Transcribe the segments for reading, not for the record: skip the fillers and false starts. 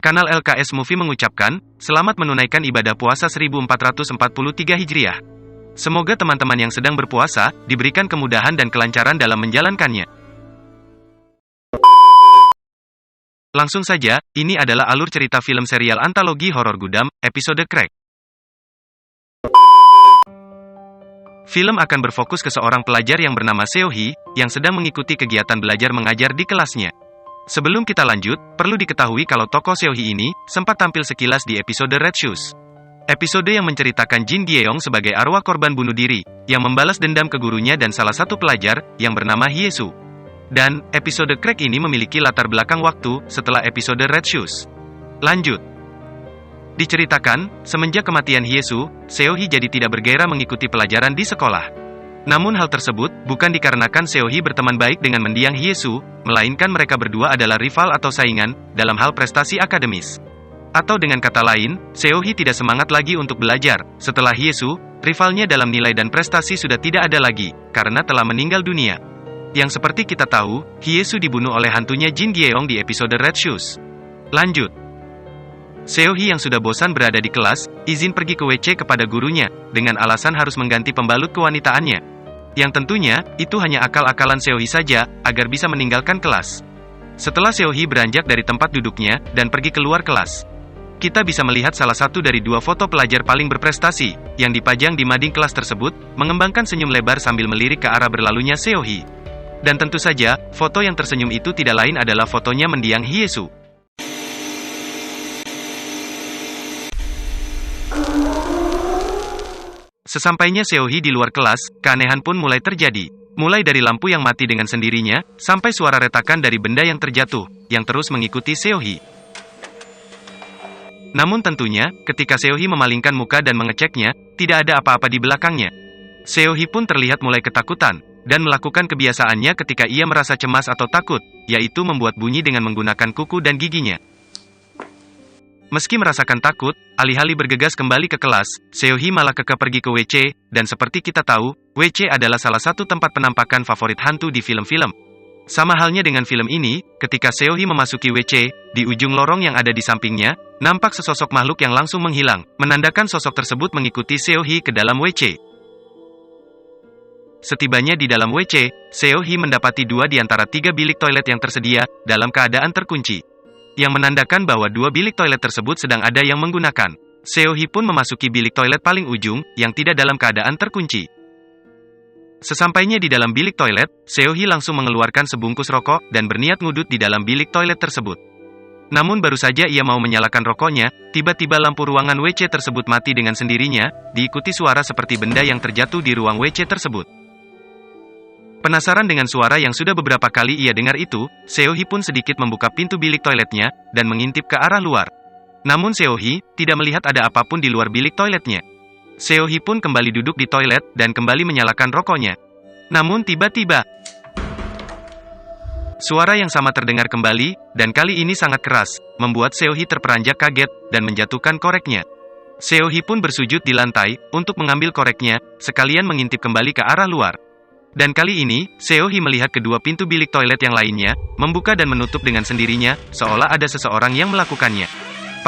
Kanal LKS Movie mengucapkan, selamat menunaikan ibadah puasa 1443 Hijriah. Semoga teman-teman yang sedang berpuasa, diberikan kemudahan dan kelancaran dalam menjalankannya. Langsung saja, ini adalah alur cerita film serial antologi horor Gundam, episode Crack. Film akan berfokus ke seorang pelajar yang bernama Seohee, yang sedang mengikuti kegiatan belajar mengajar di kelasnya. Sebelum kita lanjut, perlu diketahui kalau tokoh Seohee ini sempat tampil sekilas di episode Red Shoes. Episode yang menceritakan Jin Gyeong sebagai arwah korban bunuh diri, yang membalas dendam ke gurunya dan salah satu pelajar, yang bernama Hyesu. Dan, episode Crack ini memiliki latar belakang waktu setelah episode Red Shoes. Lanjut. Diceritakan, semenjak kematian Hyesu, Seohee jadi tidak bergairah mengikuti pelajaran di sekolah. Namun hal tersebut, bukan dikarenakan Seohee berteman baik dengan mendiang Hyesu, melainkan mereka berdua adalah rival atau saingan, dalam hal prestasi akademis. Atau dengan kata lain, Seohee tidak semangat lagi untuk belajar, setelah Hyesu, rivalnya dalam nilai dan prestasi sudah tidak ada lagi, karena telah meninggal dunia. Yang seperti kita tahu, Hyesu dibunuh oleh hantunya Jin Gyeong di episode Red Shoes. Lanjut. Seohee yang sudah bosan berada di kelas, izin pergi ke WC kepada gurunya, dengan alasan harus mengganti pembalut kewanitaannya. Yang tentunya, itu hanya akal-akalan Seohee saja, agar bisa meninggalkan kelas. Setelah Seohee beranjak dari tempat duduknya, dan pergi keluar kelas, kita bisa melihat salah satu dari dua foto pelajar paling berprestasi, yang dipajang di mading kelas tersebut, mengembangkan senyum lebar sambil melirik ke arah berlalunya Seohee. Dan tentu saja, foto yang tersenyum itu tidak lain adalah fotonya mendiang Hyesu. Sesampainya Seohee di luar kelas, keanehan pun mulai terjadi. Mulai dari lampu yang mati dengan sendirinya, sampai suara retakan dari benda yang terjatuh, yang terus mengikuti Seohee. Namun tentunya, ketika Seohee memalingkan muka dan mengeceknya, tidak ada apa-apa di belakangnya. Seohee pun terlihat mulai ketakutan, dan melakukan kebiasaannya ketika ia merasa cemas atau takut, yaitu membuat bunyi dengan menggunakan kuku dan giginya. Meski merasakan takut, alih-alih bergegas kembali ke kelas, Seohee malah kekeh pergi ke WC, dan seperti kita tahu, WC adalah salah satu tempat penampakan favorit hantu di film-film. Sama halnya dengan film ini, ketika Seohee memasuki WC, di ujung lorong yang ada di sampingnya, nampak sesosok makhluk yang langsung menghilang, menandakan sosok tersebut mengikuti Seohee ke dalam WC. Setibanya di dalam WC, Seohee mendapati 2 di antara 3 bilik toilet yang tersedia, dalam keadaan terkunci. Yang menandakan bahwa 2 bilik toilet tersebut sedang ada yang menggunakan. Seohee pun memasuki bilik toilet paling ujung, yang tidak dalam keadaan terkunci. Sesampainya di dalam bilik toilet, Seohee langsung mengeluarkan sebungkus rokok, dan berniat ngudut di dalam bilik toilet tersebut. Namun baru saja ia mau menyalakan rokoknya, tiba-tiba lampu ruangan WC tersebut mati dengan sendirinya, diikuti suara seperti benda yang terjatuh di ruang WC tersebut. Penasaran dengan suara yang sudah beberapa kali ia dengar itu, Seohee pun sedikit membuka pintu bilik toiletnya, dan mengintip ke arah luar. Namun Seohee tidak melihat ada apapun di luar bilik toiletnya. Seohee pun kembali duduk di toilet, dan kembali menyalakan rokoknya. Namun tiba-tiba, suara yang sama terdengar kembali, dan kali ini sangat keras, membuat Seohee terperanjak kaget, dan menjatuhkan koreknya. Seohee pun bersujud di lantai, untuk mengambil koreknya, sekalian mengintip kembali ke arah luar. Dan kali ini, Seohee melihat kedua pintu bilik toilet yang lainnya, membuka dan menutup dengan sendirinya, seolah ada seseorang yang melakukannya.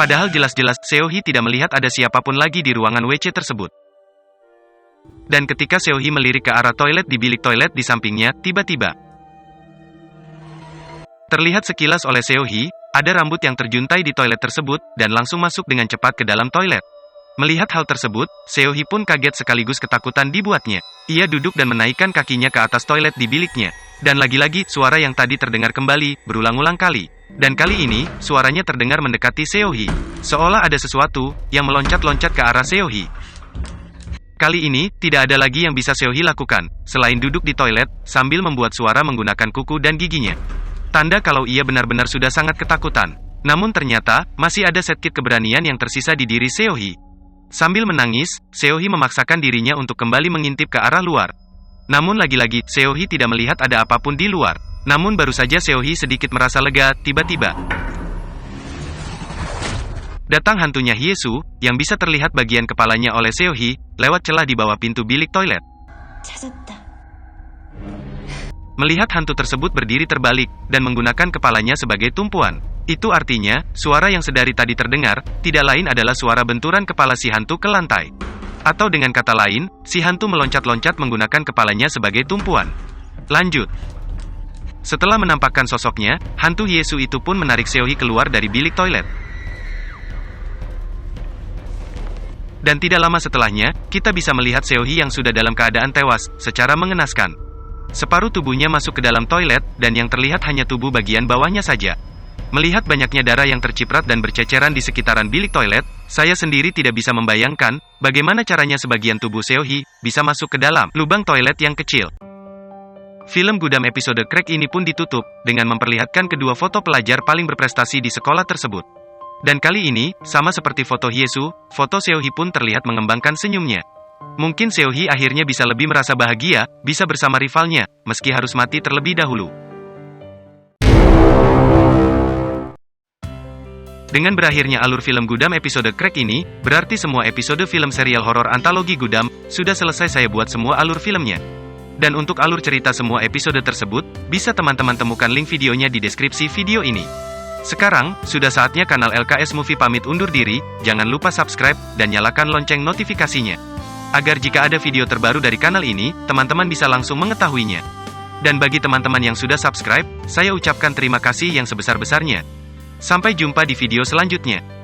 Padahal jelas-jelas, Seohee tidak melihat ada siapapun lagi di ruangan WC tersebut. Dan ketika Seohee melirik ke arah toilet di bilik toilet di sampingnya, tiba-tiba terlihat sekilas oleh Seohee, ada rambut yang terjuntai di toilet tersebut, dan langsung masuk dengan cepat ke dalam toilet. Melihat hal tersebut, Seohee pun kaget sekaligus ketakutan dibuatnya. Ia duduk dan menaikkan kakinya ke atas toilet di biliknya. Dan lagi-lagi, suara yang tadi terdengar kembali, berulang-ulang kali. Dan kali ini, suaranya terdengar mendekati Seohee. Seolah ada sesuatu, yang meloncat-loncat ke arah Seohee. Kali ini, tidak ada lagi yang bisa Seohee lakukan, selain duduk di toilet, sambil membuat suara menggunakan kuku dan giginya. Tanda kalau ia benar-benar sudah sangat ketakutan. Namun ternyata, masih ada sedikit keberanian yang tersisa di diri Seohee. Sambil menangis, Seohee memaksakan dirinya untuk kembali mengintip ke arah luar. Namun lagi-lagi, Seohee tidak melihat ada apapun di luar. Namun baru saja Seohee sedikit merasa lega, tiba-tiba datang hantunya Hyesu, yang bisa terlihat bagian kepalanya oleh Seohee, lewat celah di bawah pintu bilik toilet. melihat hantu tersebut berdiri terbalik, dan menggunakan kepalanya sebagai tumpuan. Itu artinya, suara yang sedari tadi terdengar, tidak lain adalah suara benturan kepala si hantu ke lantai. Atau dengan kata lain, si hantu meloncat-loncat menggunakan kepalanya sebagai tumpuan. Lanjut. Setelah menampakkan sosoknya, hantu Yesu itu pun menarik Seohee keluar dari bilik toilet. Dan tidak lama setelahnya, kita bisa melihat Seohee yang sudah dalam keadaan tewas, secara mengenaskan. Separuh tubuhnya masuk ke dalam toilet, dan yang terlihat hanya tubuh bagian bawahnya saja. Melihat banyaknya darah yang terciprat dan berceceran di sekitaran bilik toilet, saya sendiri tidak bisa membayangkan, bagaimana caranya sebagian tubuh Seohee bisa masuk ke dalam lubang toilet yang kecil. Film Gudam episode Crack ini pun ditutup, dengan memperlihatkan kedua foto pelajar paling berprestasi di sekolah tersebut. Dan kali ini, sama seperti foto Yesu, foto Seohee pun terlihat mengembangkan senyumnya. Mungkin Seohee akhirnya bisa lebih merasa bahagia, bisa bersama rivalnya, meski harus mati terlebih dahulu. Dengan berakhirnya alur film Gudam episode Crack ini, berarti semua episode film serial horor antologi Gudam, sudah selesai saya buat semua alur filmnya. Dan untuk alur cerita semua episode tersebut, bisa teman-teman temukan link videonya di deskripsi video ini. Sekarang, sudah saatnya kanal LKS Movie pamit undur diri, jangan lupa subscribe, dan nyalakan lonceng notifikasinya. Agar jika ada video terbaru dari kanal ini, teman-teman bisa langsung mengetahuinya. Dan bagi teman-teman yang sudah subscribe, saya ucapkan terima kasih yang sebesar-besarnya. Sampai jumpa di video selanjutnya.